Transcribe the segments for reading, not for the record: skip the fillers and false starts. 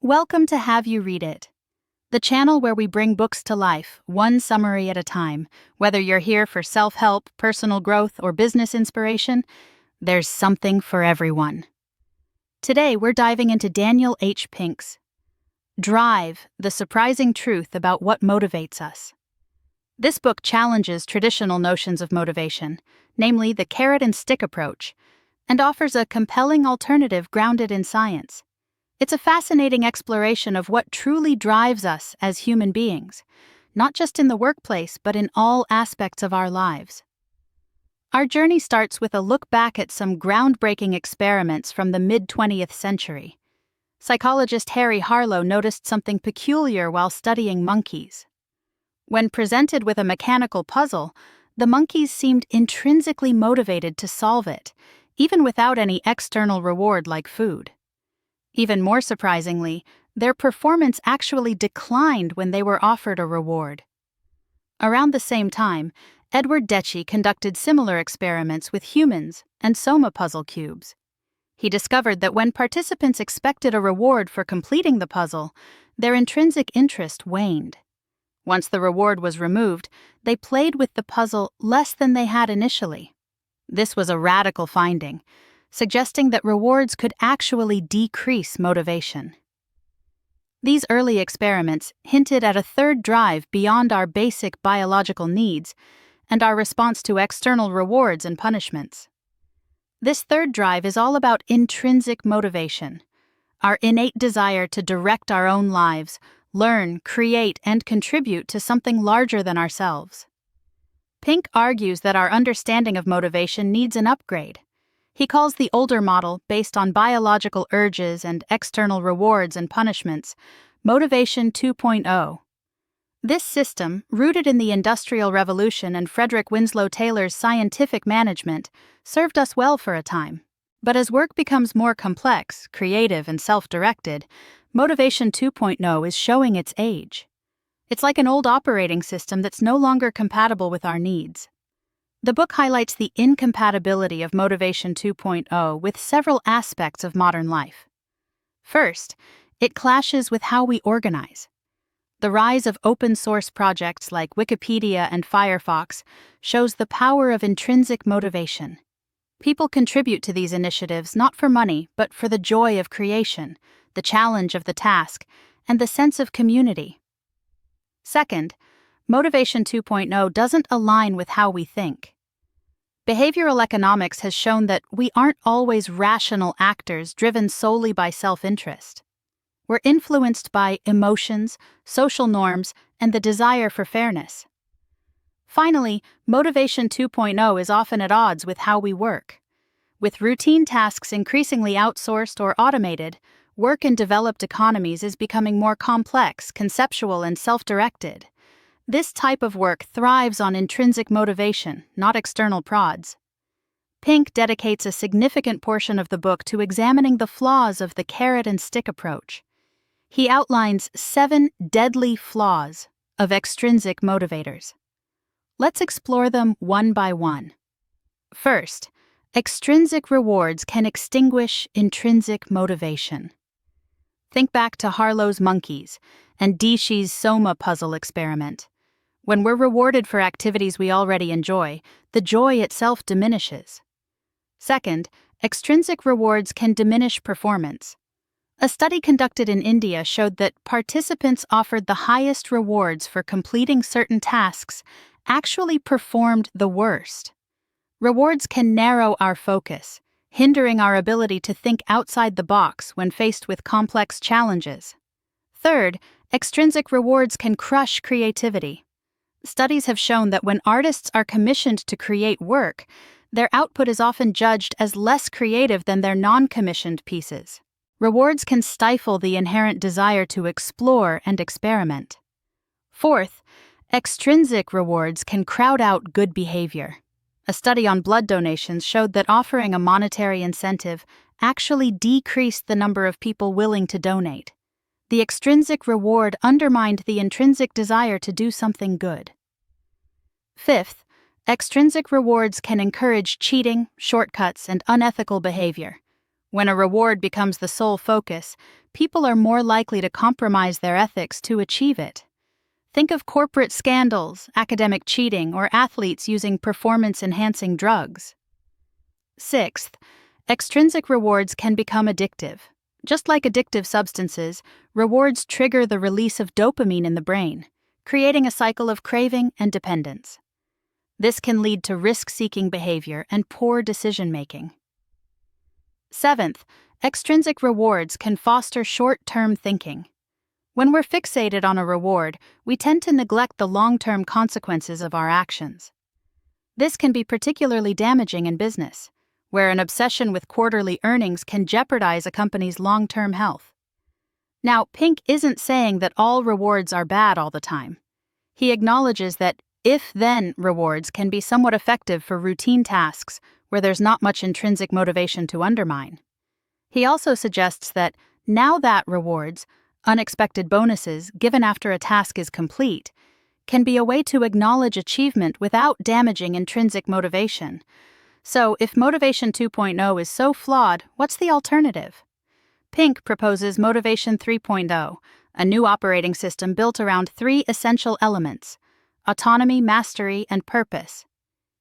Welcome to Have You Read It, the channel where we bring books to life, one summary at a time. Whether you're here for self-help, personal growth, or business inspiration, there's something for everyone. Today, we're diving into Daniel H. Pink's Drive, the Surprising Truth About What Motivates Us. This book challenges traditional notions of motivation, namely the carrot and stick approach, and offers a compelling alternative grounded in science. It's a fascinating exploration of what truly drives us as human beings, not just in the workplace, but in all aspects of our lives. Our journey starts with a look back at some groundbreaking experiments from the mid-20th century. Psychologist Harry Harlow noticed something peculiar while studying monkeys. When presented with a mechanical puzzle, the monkeys seemed intrinsically motivated to solve it, even without any external reward like food. Even more surprisingly, their performance actually declined when they were offered a reward. Around the same time, Edward Deci conducted similar experiments with humans and soma puzzle cubes. He discovered that when participants expected a reward for completing the puzzle, their intrinsic interest waned. Once the reward was removed, they played with the puzzle less than they had initially. This was a radical finding, suggesting that rewards could actually decrease motivation. These early experiments hinted at a third drive beyond our basic biological needs and our response to external rewards and punishments. This third drive is all about intrinsic motivation, our innate desire to direct our own lives, learn, create, and contribute to something larger than ourselves. Pink argues that our understanding of motivation needs an upgrade. He calls the older model, based on biological urges and external rewards and punishments, Motivation 2.0. This system, rooted in the Industrial Revolution and Frederick Winslow Taylor's scientific management, served us well for a time. But as work becomes more complex, creative, and self-directed, Motivation 2.0 is showing its age. It's like an old operating system that's no longer compatible with our needs. The book highlights the incompatibility of Motivation 2.0 with several aspects of modern life. First, it clashes with how we organize. The rise of open-source projects like Wikipedia and Firefox shows the power of intrinsic motivation. People contribute to these initiatives not for money, but for the joy of creation, the challenge of the task, and the sense of community. Second, Motivation 2.0 doesn't align with how we think. Behavioral economics has shown that we aren't always rational actors driven solely by self-interest. We're influenced by emotions, social norms, and the desire for fairness. Finally, Motivation 2.0 is often at odds with how we work. With routine tasks increasingly outsourced or automated, work in developed economies is becoming more complex, conceptual, and self-directed. This type of work thrives on intrinsic motivation, not external prods. Pink dedicates a significant portion of the book to examining the flaws of the carrot and stick approach. He outlines 7 deadly flaws of extrinsic motivators. Let's explore them one by one. First, extrinsic rewards can extinguish intrinsic motivation. Think back to Harlow's monkeys and Deci's soma puzzle experiment. When we're rewarded for activities we already enjoy, the joy itself diminishes. Second, extrinsic rewards can diminish performance. A study conducted in India showed that participants offered the highest rewards for completing certain tasks actually performed the worst. Rewards can narrow our focus, hindering our ability to think outside the box when faced with complex challenges. Third, extrinsic rewards can crush creativity. Studies have shown that when artists are commissioned to create work, their output is often judged as less creative than their non-commissioned pieces. Rewards can stifle the inherent desire to explore and experiment. Fourth, extrinsic rewards can crowd out good behavior. A study on blood donations showed that offering a monetary incentive actually decreased the number of people willing to donate. The extrinsic reward undermined the intrinsic desire to do something good. Fifth, extrinsic rewards can encourage cheating, shortcuts, and unethical behavior. When a reward becomes the sole focus, people are more likely to compromise their ethics to achieve it. Think of corporate scandals, academic cheating, or athletes using performance-enhancing drugs. Sixth, extrinsic rewards can become addictive. Just like addictive substances, rewards trigger the release of dopamine in the brain, creating a cycle of craving and dependence. This can lead to risk-seeking behavior and poor decision-making. Seventh, extrinsic rewards can foster short-term thinking. When we're fixated on a reward, we tend to neglect the long-term consequences of our actions. This can be particularly damaging in business, where an obsession with quarterly earnings can jeopardize a company's long-term health. Now, Pink isn't saying that all rewards are bad all the time. He acknowledges that if-then rewards can be somewhat effective for routine tasks where there's not much intrinsic motivation to undermine. He also suggests that now-that rewards, unexpected bonuses given after a task is complete, can be a way to acknowledge achievement without damaging intrinsic motivation. So, if Motivation 2.0 is so flawed, what's the alternative? Pink proposes Motivation 3.0, a new operating system built around 3 essential elements: autonomy, mastery, and purpose.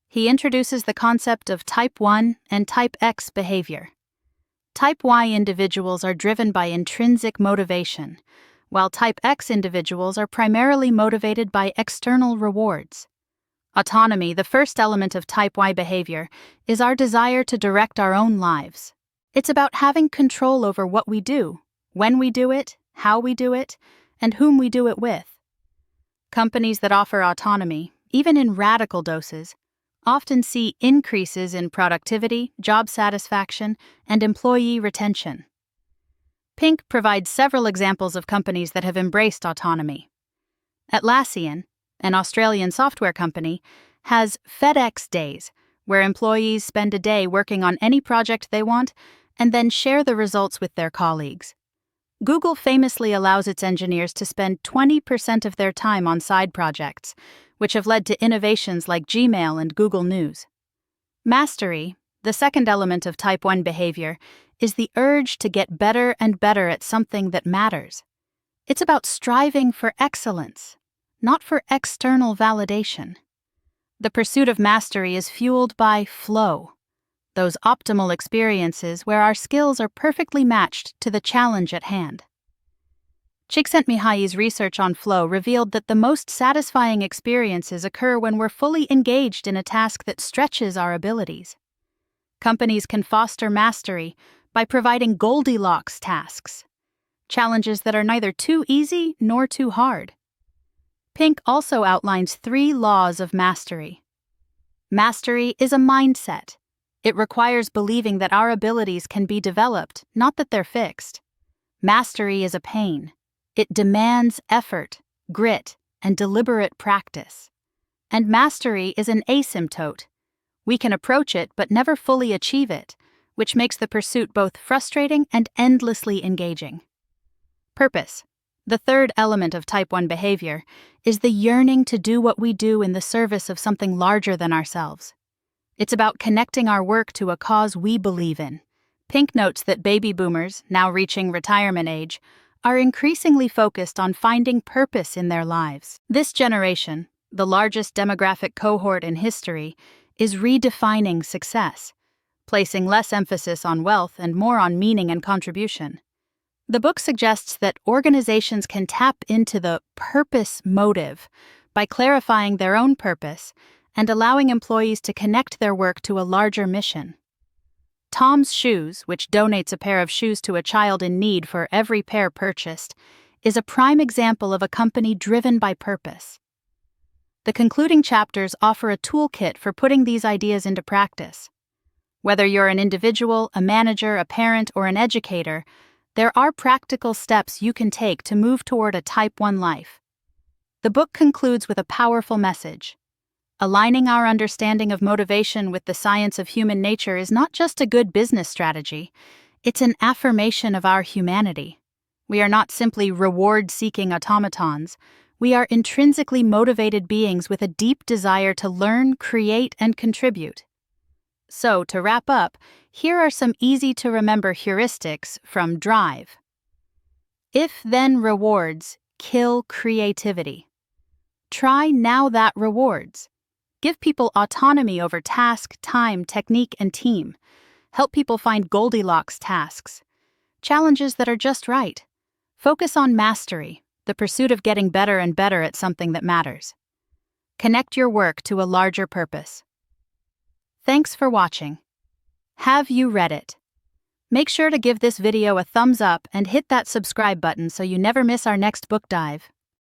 He introduces the concept of Type 1 and Type X behavior. Type Y individuals are driven by intrinsic motivation, while Type X individuals are primarily motivated by external rewards. Autonomy, the first element of Type Y behavior, is our desire to direct our own lives. It's about having control over what we do, when we do it, how we do it, and whom we do it with. Companies that offer autonomy, even in radical doses, often see increases in productivity, job satisfaction, and employee retention. Pink provides several examples of companies that have embraced autonomy. Atlassian, an Australian software company, has FedEx Days, where employees spend a day working on any project they want and then share the results with their colleagues. Google famously allows its engineers to spend 20% of their time on side projects, which have led to innovations like Gmail and Google News. Mastery, the second element of Type 1 behavior, is the urge to get better and better at something that matters. It's about striving for excellence, not for external validation. The pursuit of mastery is fueled by flow, those optimal experiences where our skills are perfectly matched to the challenge at hand. Csikszentmihalyi's research on flow revealed that the most satisfying experiences occur when we're fully engaged in a task that stretches our abilities. Companies can foster mastery by providing Goldilocks tasks, challenges that are neither too easy nor too hard. Pink also outlines 3 laws of mastery. Mastery is a mindset. It requires believing that our abilities can be developed, not that they're fixed. Mastery is a pain. It demands effort, grit, and deliberate practice. And mastery is an asymptote. We can approach it but never fully achieve it, which makes the pursuit both frustrating and endlessly engaging. Purpose, the third element of Type 1 behavior, is the yearning to do what we do in the service of something larger than ourselves. It's about connecting our work to a cause we believe in. Pink notes that baby boomers, now reaching retirement age, are increasingly focused on finding purpose in their lives. This generation, the largest demographic cohort in history, is redefining success, placing less emphasis on wealth and more on meaning and contribution. The book suggests that organizations can tap into the purpose motive by clarifying their own purpose and allowing employees to connect their work to a larger mission. Tom's Shoes, which donates a pair of shoes to a child in need for every pair purchased, is a prime example of a company driven by purpose. The concluding chapters offer a toolkit for putting these ideas into practice. Whether you're an individual, a manager, a parent, or an educator, there are practical steps you can take to move toward a Type 1 life. The book concludes with a powerful message. Aligning our understanding of motivation with the science of human nature is not just a good business strategy, it's an affirmation of our humanity. We are not simply reward-seeking automatons. We are intrinsically motivated beings with a deep desire to learn, create, and contribute. So, to wrap up, here are some easy-to-remember heuristics from Drive. If then rewards kill creativity. Try now that rewards. Give people autonomy over task, time, technique, and team. Help people find Goldilocks tasks. Challenges that are just right. Focus on mastery, the pursuit of getting better and better at something that matters. Connect your work to a larger purpose. Thanks for watching. Have you read it? Make sure to give this video a thumbs up and hit that subscribe button so you never miss our next book dive.